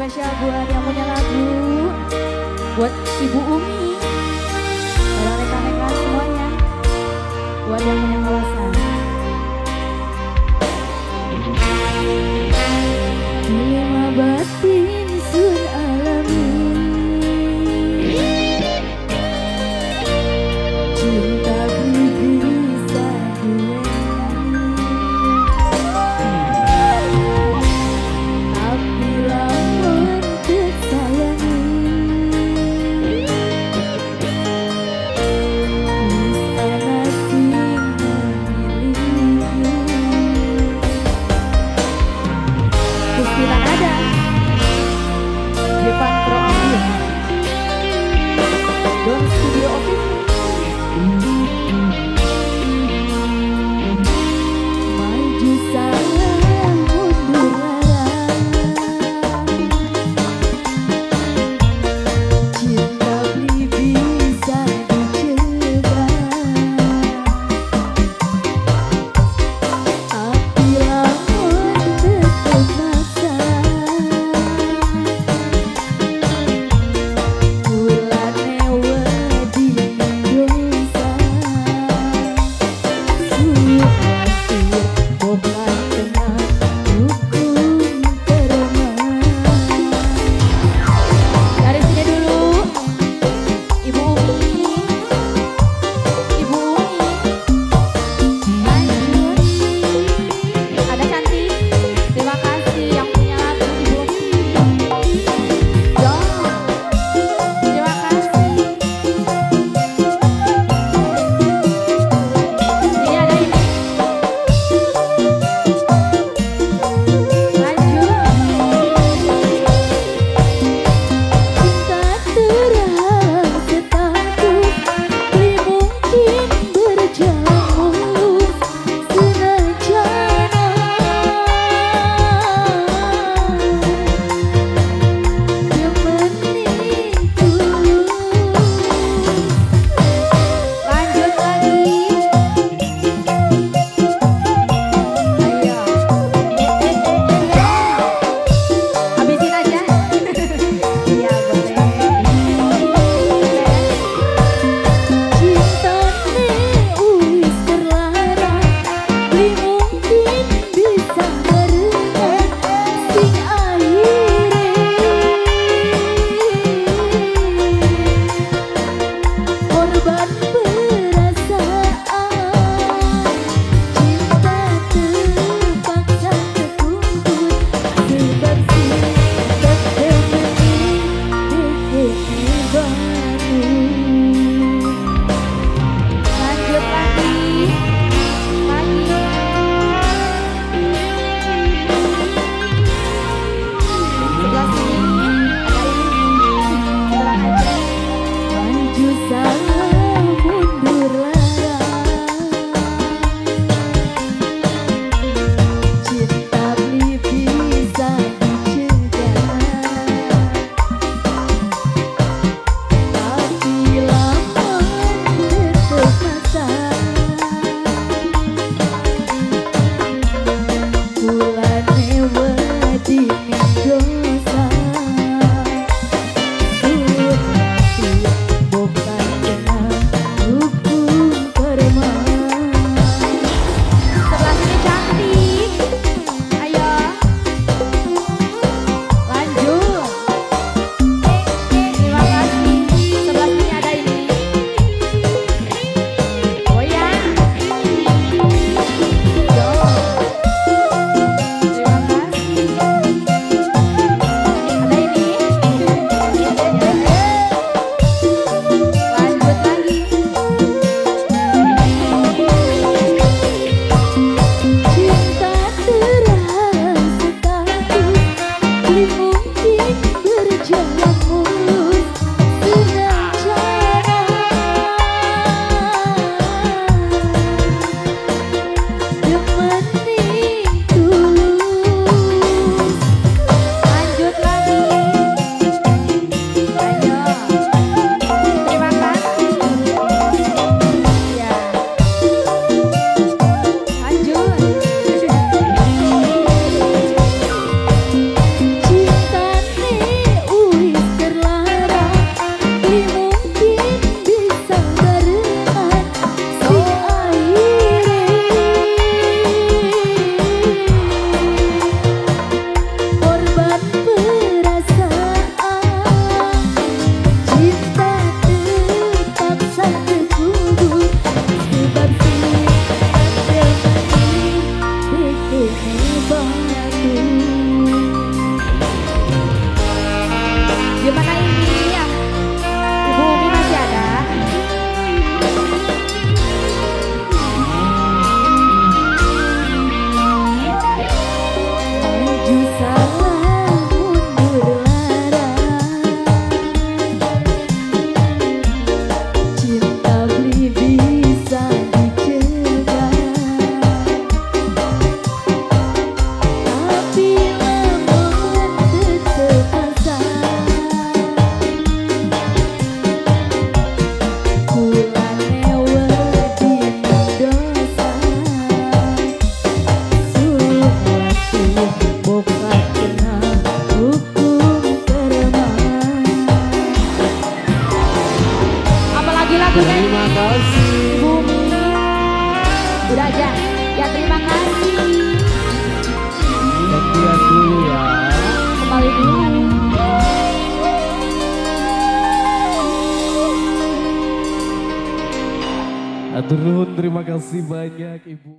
Spesial buat yang punya lagu, buat Ibu Umi, para rekan-rekan semuanya, buat yang punya kawasan. Dilema batin sun alami, cinta bisa tapi lamun kesayangi bisa nasib memilihmu. Istilah ada Jepan Pro Audio Don Studio Official. Maju sana mundur larang, cinta bisa dicegah, tapi lamun tetap maksa Gimana ini ya? Ibu Umi masih ada? Maju salah mundur lara, cinta beli bisa dicegah, tapi lamun tetep asa. Terima kasih Bumi. Udah aja. Ya terima kasih. gantian dulu ya. Kembali dulu. Atur nuhun, terima kasih banyak Ibu.